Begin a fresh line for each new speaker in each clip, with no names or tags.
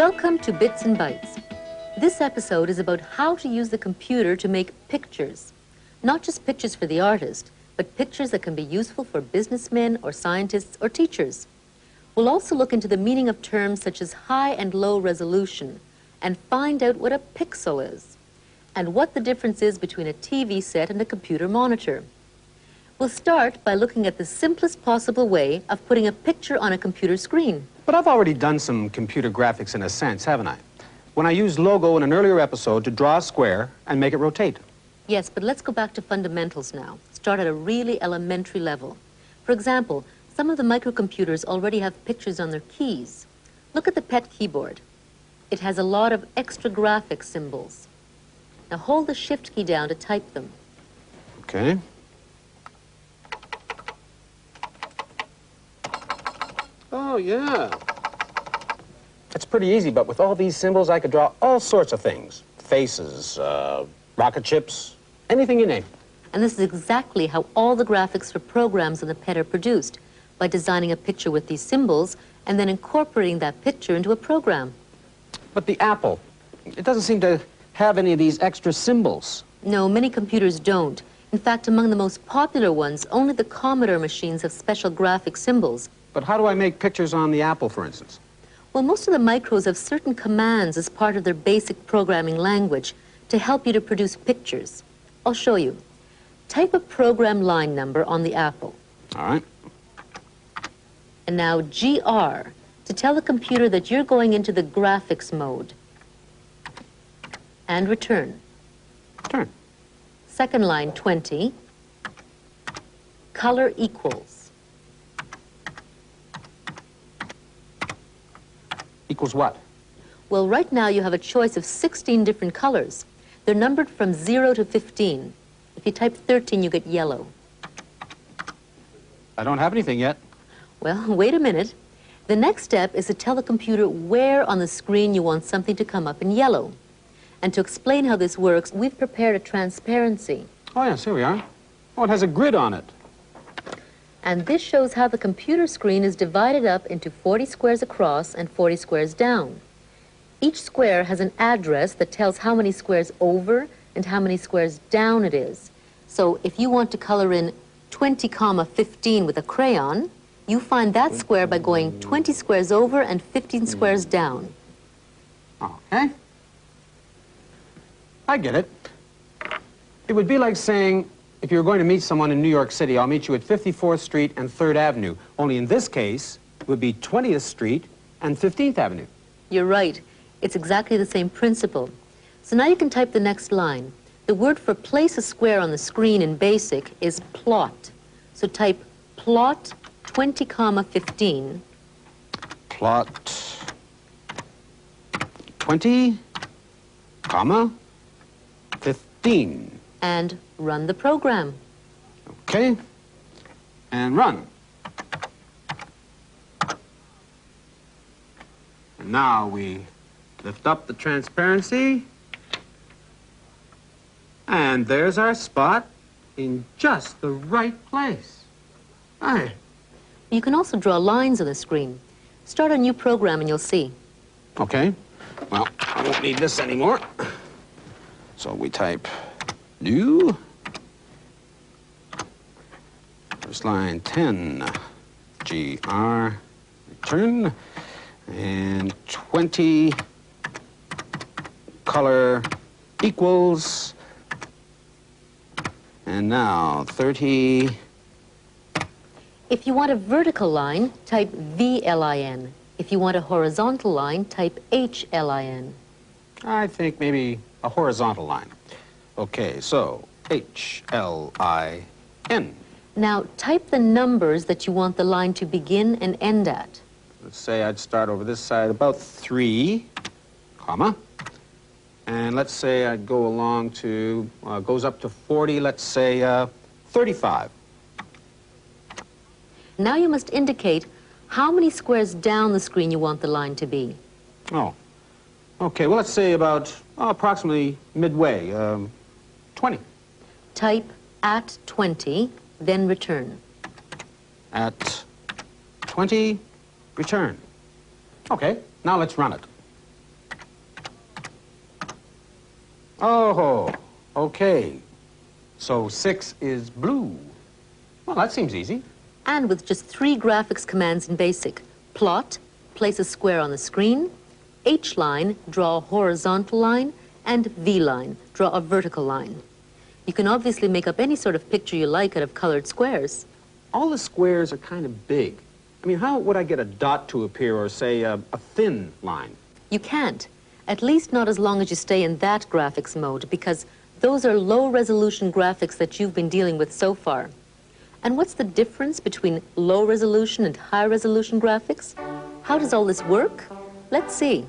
Welcome to Bits and Bytes. This episode is about how to use the computer to make pictures. Not just pictures for the artist, but pictures that can be useful for businessmen or scientists or teachers. We'll also look into the meaning of terms such as high and low resolution and find out what a pixel is and what the difference is between a TV set and a computer monitor. We'll start by looking at the simplest possible way of putting a picture on a computer screen.
But I've already done some computer graphics in a sense, haven't I? When I used logo in an earlier episode to draw a square and make it rotate.
Yes, but let's go back to fundamentals now. Start at a really elementary level. For example, some of the microcomputers already have pictures on their keys. Look at the PET keyboard. It has a lot of extra graphic symbols. Now hold the Shift key down to type them.
Okay. Oh, yeah. It's pretty easy, but with all these symbols, I could draw all sorts of things. Faces, rocket ships, anything you name.
And this is exactly how all the graphics for programs on the PET are produced, by designing a picture with these symbols and then incorporating that picture into a program.
But the Apple, it doesn't seem to have any of these extra symbols.
No, many computers don't. In fact, among the most popular ones, only the Commodore machines have special graphic symbols.
But how do I make pictures on the Apple, for instance?
Well, most of the micros have certain commands as part of their basic programming language to help you to produce pictures. I'll show you. Type a program line number on the Apple.
All right.
And now GR to tell the computer that you're going into the graphics mode. And return.
Return.
Second line, 20. Color equals.
Equals what?
Well, right now you have a choice of 16 different colors. They're numbered from 0 to 15. If you type 13, you get yellow.
I don't have anything yet.
Well, wait a minute. The next step is to tell the computer where on the screen you want something to come up in yellow. And to explain how this works, we've prepared a transparency.
Oh, yes, here we are. Oh, it has a grid on it.
And this shows how the computer screen is divided up into 40 squares across and 40 squares down. Each square has an address that tells how many squares over and how many squares down it is. So if you want to color in 20,15 with a crayon, you find that square by going 20 squares over and 15 squares down.
Okay. I get it. It would be like saying, if you were going to meet someone in New York City, I'll meet you at 54th Street and 3rd Avenue. Only in this case, it would be 20th Street and 15th Avenue.
You're right. It's exactly the same principle. So now you can type the next line. The word for place a square on the screen in BASIC is plot. So type plot 20,15.
Plot 20, 15.
And run the program.
Okay. And run. And now we lift up the transparency. And there's our spot in just the right place. Aye.
You can also draw lines on the screen. Start a new program and you'll see.
Okay. Well, I won't need this anymore. So we type new. First line 10. GR. Return. And 20. Color equals. And now 30.
If you want a vertical line, type VLIN. If you want a horizontal line, type HLIN.
I think maybe a horizontal line. Okay, so HLIN.
Now type the numbers that you want the line to begin and end at.
Let's say I'd start over this side about 3, comma. And let's say I'd go along to, goes up to 40, let's say 35.
Now you must indicate how many squares down the screen you want the line to be.
Oh, okay, well, let's say about approximately midway, 20.
Type at 20, then return.
At 20, return. Okay, now let's run it. Oh, okay. So 6 is blue. Well, that seems easy.
And with just 3 graphics commands in BASIC. Plot, place a square on the screen. H-line, draw a horizontal line. And V-line, draw a vertical line. You can obviously make up any sort of picture you like out of colored squares.
All the squares are kind of big. I mean, how would I get a dot to appear or, say, a thin line?
You can't. At least not as long as you stay in that graphics mode, because those are low-resolution graphics that you've been dealing with so far. And what's the difference between low-resolution and high-resolution graphics? How does all this work? Let's see.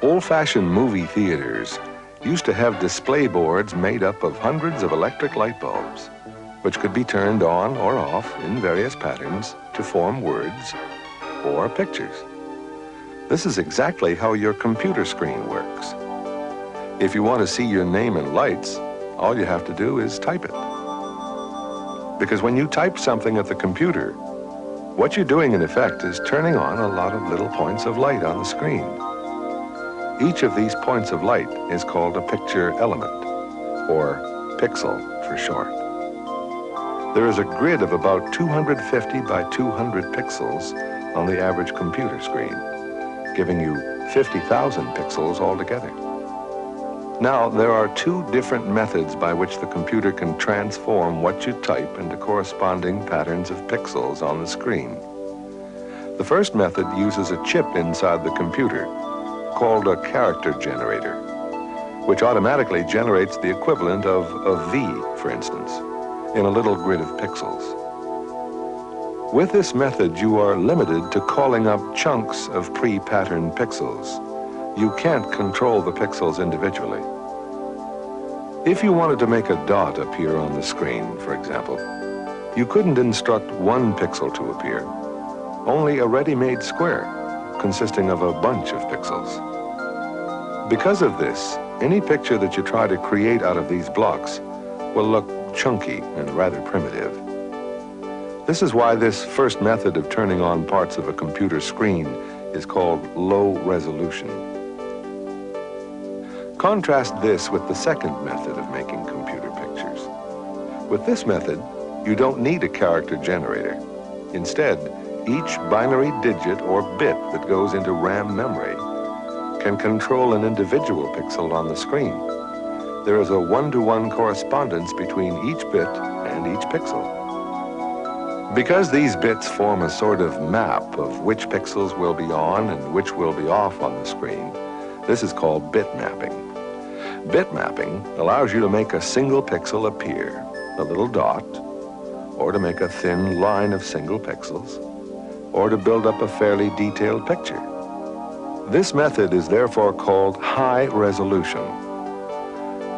Old-fashioned movie theaters used to have display boards made up of hundreds of electric light bulbs, which could be turned on or off in various patterns to form words or pictures. This is exactly how your computer screen works. If you want to see your name in lights, all you have to do is type it. Because when you type something at the computer, what you're doing in effect is turning on a lot of little points of light on the screen. Each of these points of light is called a picture element, or pixel for short. There is a grid of about 250 by 200 pixels on the average computer screen, giving you 50,000 pixels altogether. Now, there are 2 different methods by which the computer can transform what you type into corresponding patterns of pixels on the screen. The first method uses a chip inside the computer called a character generator, which automatically generates the equivalent of a V, for instance, in a little grid of pixels. With this method, you are limited to calling up chunks of pre-patterned pixels. You can't control the pixels individually. If you wanted to make a dot appear on the screen, for example, you couldn't instruct one pixel to appear, only a ready-made square consisting of a bunch of pixels. Because of this, any picture that you try to create out of these blocks will look chunky and rather primitive. This is why this first method of turning on parts of a computer screen is called low resolution. Contrast this with the second method of making computer pictures. With this method, you don't need a character generator. Instead, each binary digit or bit that goes into RAM memory can control an individual pixel on the screen. There is a one-to-one correspondence between each bit and each pixel. Because these bits form a sort of map of which pixels will be on and which will be off on the screen, this is called bit mapping. Bit mapping allows you to make a single pixel appear, a little dot, or to make a thin line of single pixels, or to build up a fairly detailed picture. This method is therefore called high resolution.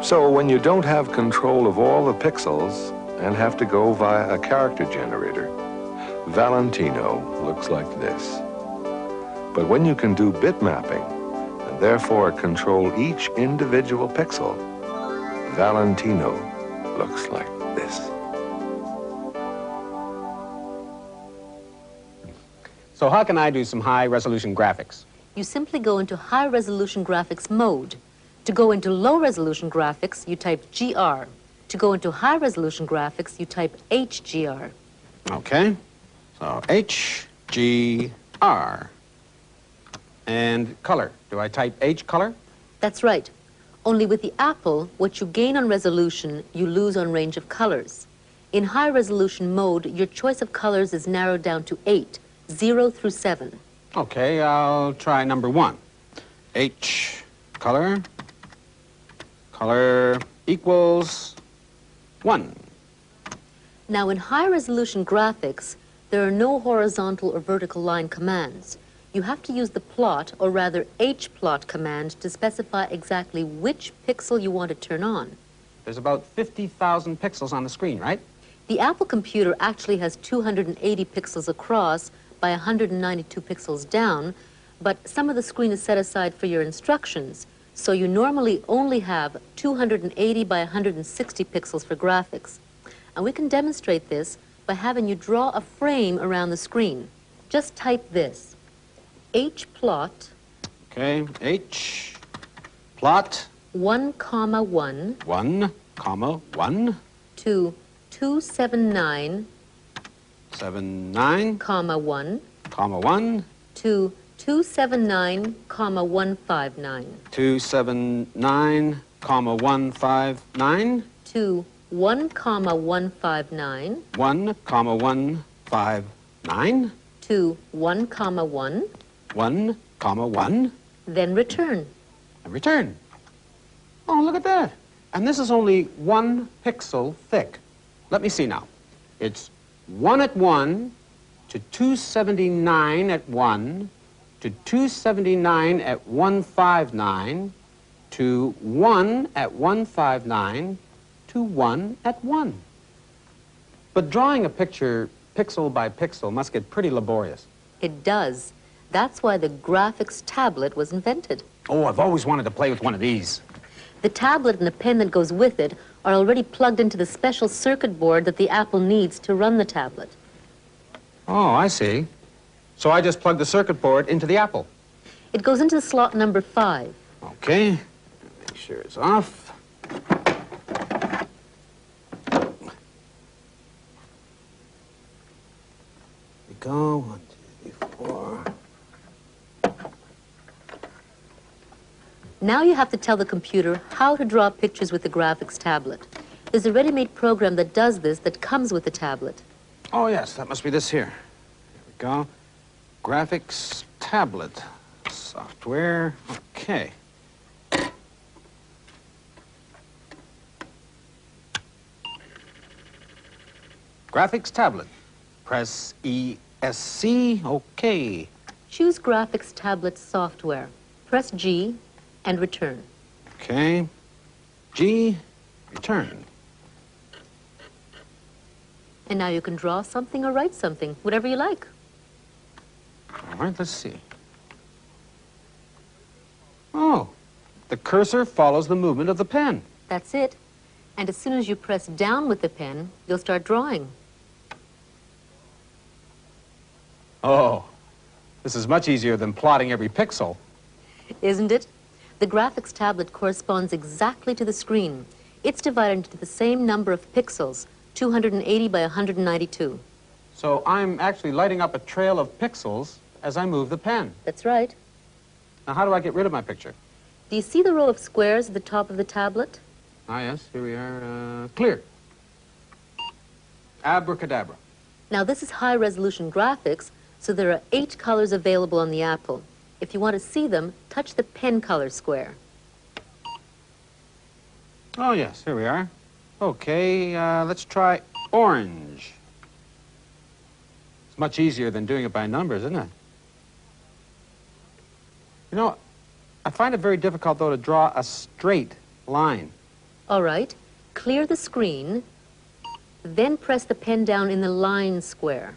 So when you don't have control of all the pixels and have to go via a character generator, Valentino looks like this. But when you can do bit mapping and therefore control each individual pixel, Valentino looks like this.
So how can I do some high-resolution graphics?
You simply go into high-resolution graphics mode. To go into low-resolution graphics, you type GR. To go into high-resolution graphics, you type HGR.
Okay. So HGR. And color. Do I type H color?
That's right. Only with the Apple, what you gain on resolution, you lose on range of colors. In high-resolution mode, your choice of colors is narrowed down to 8, 0 through 7.
Okay, I'll try number 1. H color. Color equals 1.
Now, in high-resolution graphics, there are no horizontal or vertical line commands. You have to use the plot, or rather hplot command, to specify exactly which pixel you want to turn on.
There's about 50,000 pixels on the screen, right?
The Apple computer actually has 280 pixels across by 192 pixels down, but some of the screen is set aside for your instructions, so you normally only have 280 by 160 pixels for graphics. And we can demonstrate this by having you draw a frame around the screen. Just type this, hplot.
Okay, H plot
1, 1,
1, 1,
to 279,
79,
1,
1,
to 279, 159,
279, 159,
to 1, 159,
1, 159,
to 1, 1,
1, 1,
then return.
and return. Oh, look at that. And this is only 1 pixel thick. Let me see now. It's 1 at 1 to 279 at 1 to 279 at 159 to 1 at 159 to 1 at 1. But drawing a picture pixel by pixel must get pretty laborious.
It does. That's why the graphics tablet was invented.
Oh, I've always wanted to play with one of these.
The tablet and the pen that goes with it are already plugged into the special circuit board that the Apple needs to run the tablet.
Oh, I see. So I just plug the circuit board into the Apple.
It goes into slot number 5.
Okay. Make sure it's off. There we go. 1, 2, 3, 4.
Now you have to tell the computer how to draw pictures with the graphics tablet. There's a ready-made program that does this that comes with the tablet.
Oh, yes, that must be this here. Here we go. Graphics tablet software. Okay. Graphics tablet. Press ESC. Okay.
Choose graphics tablet software. Press G and return.
Okay. G. Return.
And now you can draw something or write something, whatever you like.
All right, let's see. Oh, the cursor follows the movement of the pen.
That's it. And as soon as you press down with the pen, you'll start drawing.
Oh, this is much easier than plotting every pixel.
Isn't it? The graphics tablet corresponds exactly to the screen. It's divided into the same number of pixels, 280 by 192.
So I'm actually lighting up a trail of pixels as I move the pen.
That's right.
Now, how do I get rid of my picture?
Do you see the row of squares at the top of the tablet?
Ah, yes, here we are. Clear. Abracadabra.
Now, this is high-resolution graphics, so there are 8 colors available on the Apple. If you want to see them, touch the pen color square.
Oh, yes, here we are. Okay, let's try orange. It's much easier than doing it by numbers, isn't it? You know, I find it very difficult, though, to draw a straight line.
All right. Clear the screen, then press the pen down in the line square.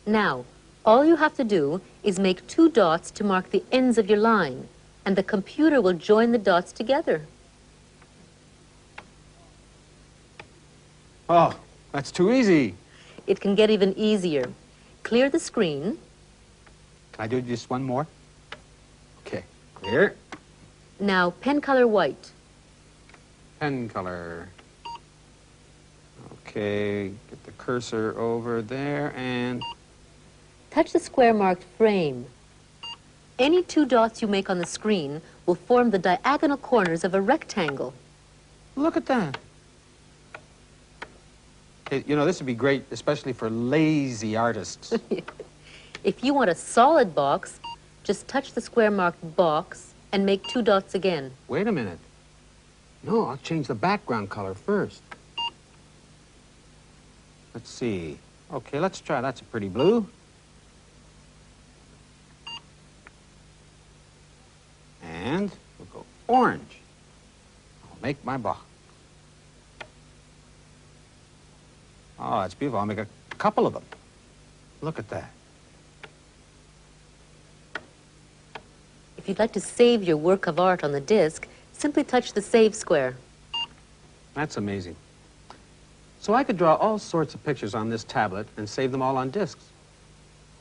Now, all you have to do is make 2 dots to mark the ends of your line, and the computer will join the dots together.
Oh, that's too easy.
It can get even easier. Clear the screen.
Can I do just one more? Okay, clear.
Now, pen color white.
Pen color. Okay, get the cursor over there and...
Touch the square marked frame. Any 2 dots you make on the screen will form the diagonal corners of a rectangle.
Look at that. Hey, you know, this would be great, especially for lazy artists.
If you want a solid box, just touch the square marked box and make 2 dots again.
Wait a minute. No, I'll change the background color first. Let's see. Okay, let's try. That's a pretty blue. And we'll go orange. I'll make my box. Oh, that's beautiful. I'll make a couple of them. Look at that.
If you'd like to save your work of art on the disk, simply touch the Save square.
That's amazing. So I could draw all sorts of pictures on this tablet and save them all on disks.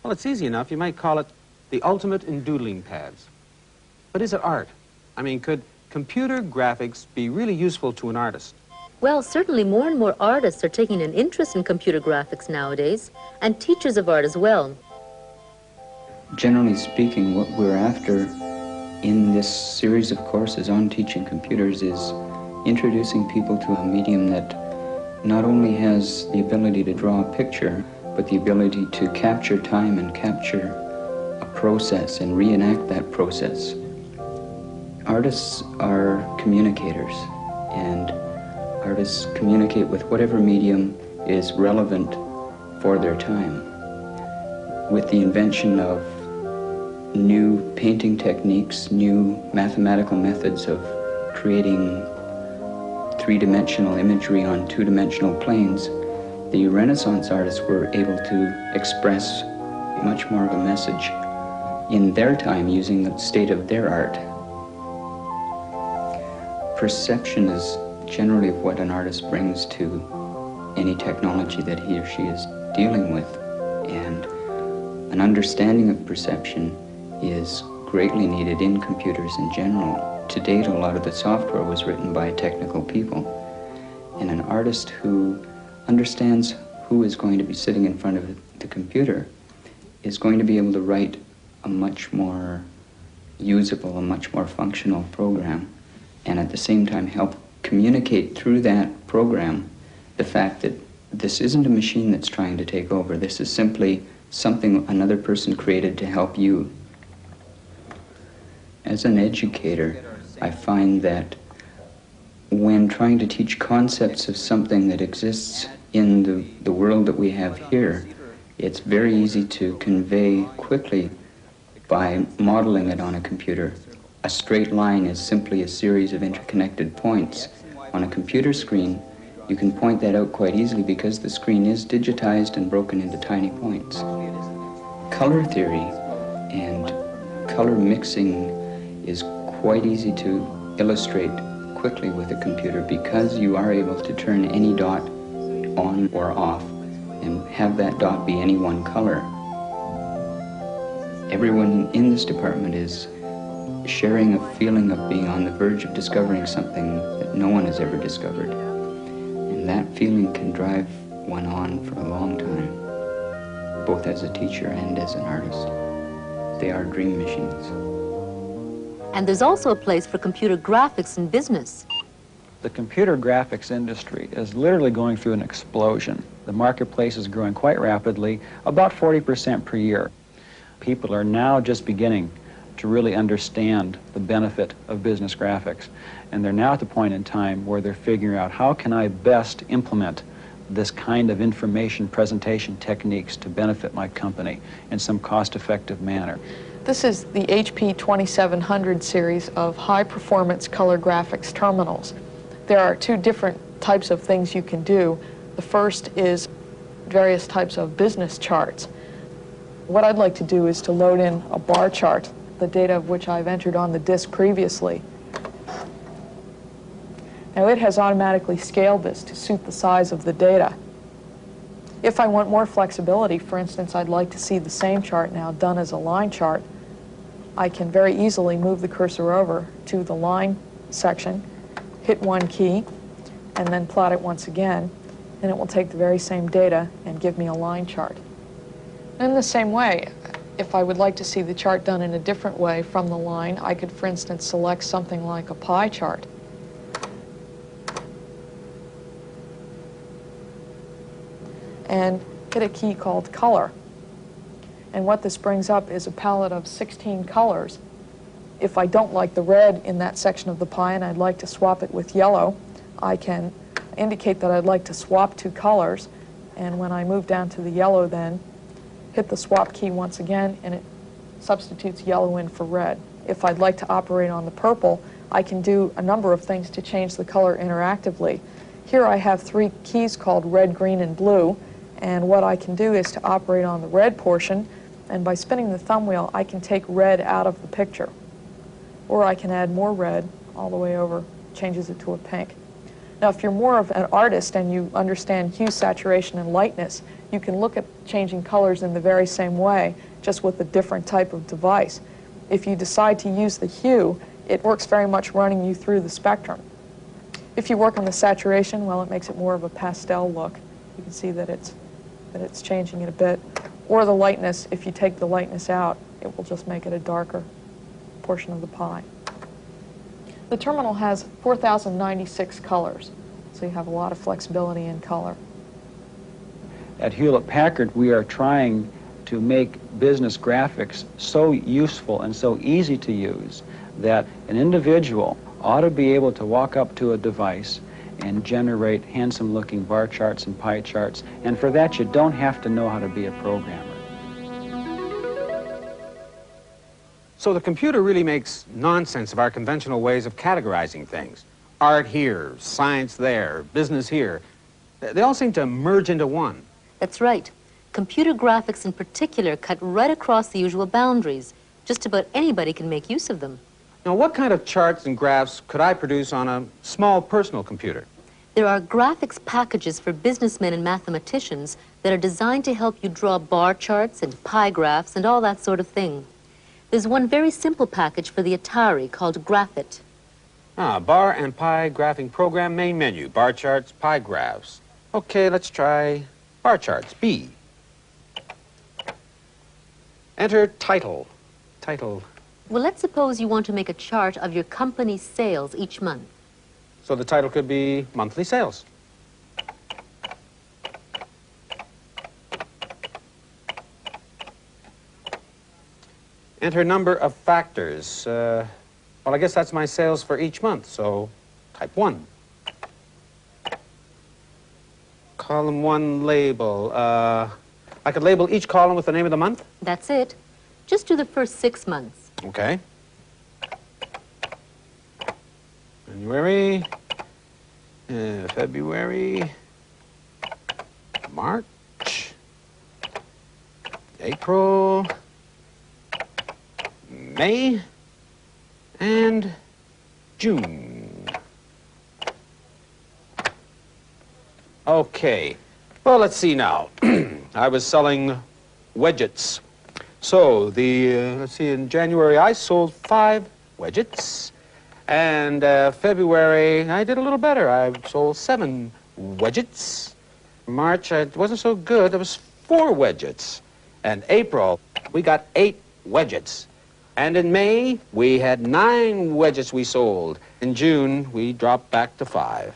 Well, it's easy enough. You might call it the ultimate in doodling pads. But is it art? I mean, could computer graphics be really useful to an artist?
Well, certainly more and more artists are taking an interest in computer graphics nowadays, and teachers of art as well.
Generally speaking, what we're after in this series of courses on teaching computers is introducing people to a medium that not only has the ability to draw a picture, but the ability to capture time and capture a process and reenact that process. Artists are communicators, and artists communicate with whatever medium is relevant for their time. With the invention of new painting techniques, new mathematical methods of creating three-dimensional imagery on two-dimensional planes, the Renaissance artists were able to express much more of a message in their time using the state of their art. Perception is generally what an artist brings to any technology that he or she is dealing with, and an understanding of perception is greatly needed in computers in general. To date, a lot of the software was written by technical people, and an artist who understands who is going to be sitting in front of the computer is going to be able to write a much more usable, a much more functional program, and at the same time help communicate through that program the fact that this isn't a machine that's trying to take over. This is simply something another person created to help you. As an educator, I find that when trying to teach concepts of something that exists in the world that we have here, it's very easy to convey quickly by modeling it on a computer. A straight line is simply a series of interconnected points. On a computer screen, you can point that out quite easily because the screen is digitized and broken into tiny points. Color theory and color mixing is quite easy to illustrate quickly with a computer because you are able to turn any dot on or off and have that dot be any one color. Everyone in this department is sharing a feeling of being on the verge of discovering something that no one has ever discovered. And that feeling can drive one on for a long time, both as a teacher and as an artist. They are dream machines.
And there's also a place for computer graphics in business.
The computer graphics industry is literally going through an explosion. The marketplace is growing quite rapidly, about 40% per year. People are now just beginning to really understand the benefit of business graphics. And they're now at the point in time where they're figuring out how can I best implement this kind of information presentation techniques to benefit my company in some cost-effective manner.
This is the HP 2700 series of high-performance color graphics terminals. There are two different types of things you can do. The first is various types of business charts. What I'd like to do is to load in a bar chart, the data of which I've entered on the disk previously. Now it has automatically scaled this to suit the size of the data. If I want more flexibility, for instance, I'd like to see the same chart now done as a line chart, I can very easily move the cursor over to the line section, hit one key, and then plot it once again, and it will take the very same data and give me a line chart. In the same way, if I would like to see the chart done in a different way from the line, I could, for instance, select something like a pie chart. And hit a key called color. And what this brings up is a palette of 16 colors. If I don't like the red in that section of the pie and I'd like to swap it with yellow, I can indicate that I'd like to swap two colors, and when I move down to the yellow then, hit the swap key once again and it substitutes yellow in for red. If I'd like to operate on the purple, I can do a number of things to change the color interactively. Here I have three keys called red, green, and blue, and what I can do is to operate on the red portion, and by spinning the thumb wheel I can take red out of the picture. Or I can add more red all the way over, changes it to a pink. Now if you're more of an artist and you understand hue, saturation, and lightness, you can look at changing colors in the very same way, just with a different type of device. If you decide to use the hue, it works very much running you through the spectrum. If you work on the saturation, well, it makes it more of a pastel look. You can see that it's changing it a bit. Or the lightness, if you take the lightness out, it will just make it a darker portion of the pie. The terminal has 4,096 colors, so you have a lot of flexibility in color.
At Hewlett-Packard, we are trying to make business graphics so useful and so easy to use that an individual ought to be able to walk up to a device and generate handsome-looking bar charts and pie charts, and for that you don't have to know how to be a programmer.
So the computer really makes nonsense of our conventional ways of categorizing things. Art here, science there, business here. They all seem to merge into one.
That's right. Computer graphics in particular cut right across the usual boundaries. Just about anybody can make use of them.
Now, what kind of charts and graphs could I produce on a small personal computer?
There are graphics packages for businessmen and mathematicians that are designed to help you draw bar charts and pie graphs and all that sort of thing. There's one very simple package for the Atari called Graphit.
Bar and pie graphing program, main menu, bar charts, pie graphs. Okay, let's try bar charts, B. Enter title. Title.
Well, let's suppose you want to make a chart of your company's sales each month.
So the title could be monthly sales. Enter number of factors. Well, I guess that's my sales for each month, so type 1. Column 1 label. I could label each column with the name of the month?
That's it. Just do the first 6 months.
Okay. January, February, March, April, May, and June. Okay. Well, let's see now. I was selling widgets. So, let's see, in January I sold 5 widgets. And February, I did a little better. I sold 7 widgets. March, it wasn't so good. There was 4 widgets. And April, we got 8 widgets. And in May, we had 9 widgets we sold. In June, we dropped back to 5.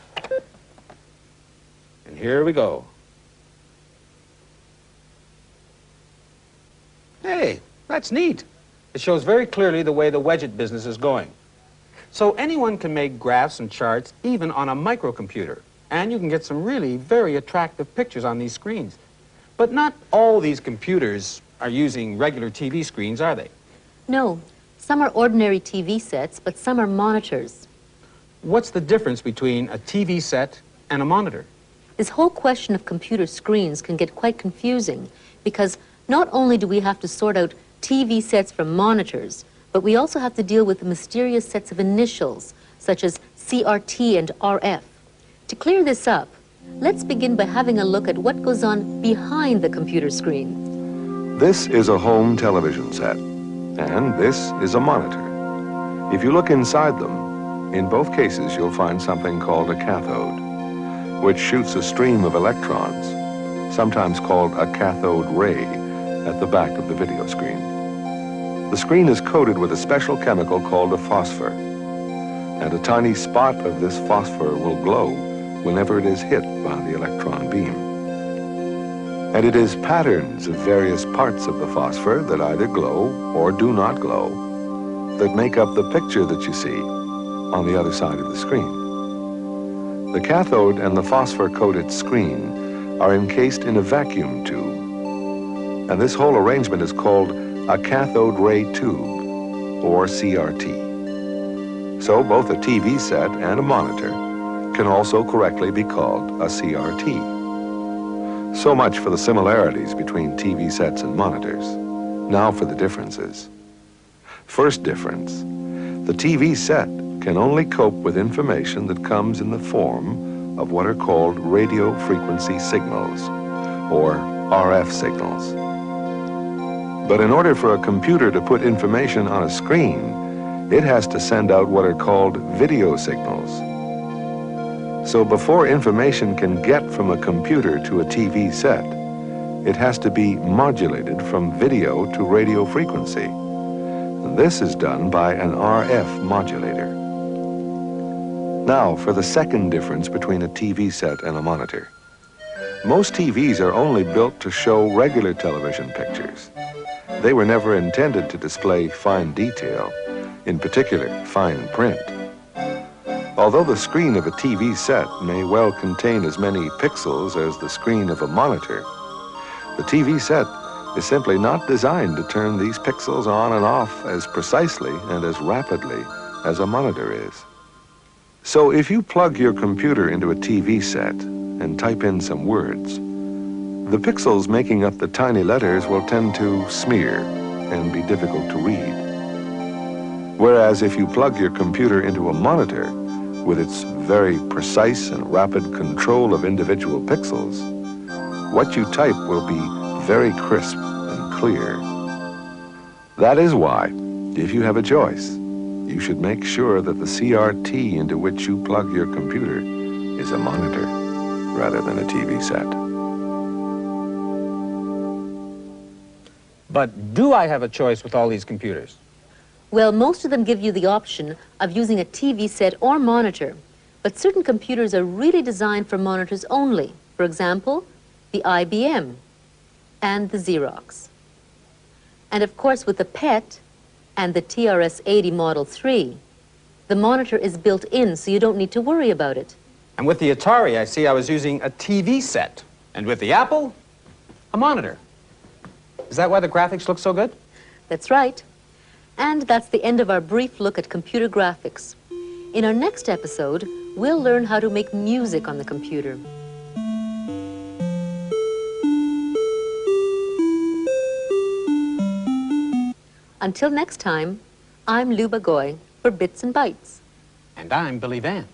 And here we go. Hey, that's neat. It shows very clearly the way the widget business is going. So anyone can make graphs and charts even on a microcomputer. And you can get some really very attractive pictures on these screens. But not all these computers are using regular TV screens, are they?
No. Some are ordinary TV sets, but some are monitors.
What's the difference between a TV set and a monitor?
This whole question of computer screens can get quite confusing because not only do we have to sort out TV sets from monitors, but we also have to deal with the mysterious sets of initials, such as CRT and RF. To clear this up, let's begin by having a look at what goes on behind the computer screen.
This is a home television set, and this is a monitor. If you look inside them, in both cases you'll find something called a cathode, which shoots a stream of electrons, sometimes called a cathode ray, at the back of the video screen. The screen is coated with a special chemical called a phosphor, and a tiny spot of this phosphor will glow whenever it is hit by the electron beam. And it is patterns of various parts of the phosphor that either glow or do not glow that make up the picture that you see on the other side of the screen. The cathode and the phosphor-coated screen are encased in a vacuum tube, and this whole arrangement is called a cathode ray tube, or CRT. So both a TV set and a monitor can also correctly be called a CRT. So much for the similarities between TV sets and monitors. Now for the differences. First difference, the TV set can only cope with information that comes in the form of what are called radio frequency signals, or RF signals. But in order for a computer to put information on a screen, It has to send out what are called video signals. So before information can get from a computer to a TV set, it has to be modulated from video to radio frequency. This is done by an RF modulator. Now, for the second difference between a TV set and a monitor. Most TVs are only built to show regular television pictures. They were never intended to display fine detail, in particular, fine print. Although the screen of a TV set may well contain as many pixels as the screen of a monitor, the TV set is simply not designed to turn these pixels on and off as precisely and as rapidly as a monitor is. So if you plug your computer into a TV set and type in some words, the pixels making up the tiny letters will tend to smear and be difficult to read. Whereas if you plug your computer into a monitor with its very precise and rapid control of individual pixels, what you type will be very crisp and clear. That is why, if you have a choice, you should make sure that the CRT into which you plug your computer is a monitor rather than a TV set.
But do I have a choice with all these computers?
Well, most of them give you the option of using a TV set or monitor, but certain computers are really designed for monitors only. For example, the IBM and the Xerox. And of course, with the PET and the TRS-80 Model 3, the monitor is built in, so you don't need to worry about it.
And with the Atari, I see I was using a TV set. And with the Apple, a monitor. Is that why the graphics look so good?
That's right. And that's the end of our brief look at computer graphics. In our next episode, we'll learn how to make music on the computer. Until next time, I'm Luba Goy for Bits and Bytes.
And I'm Billy Van.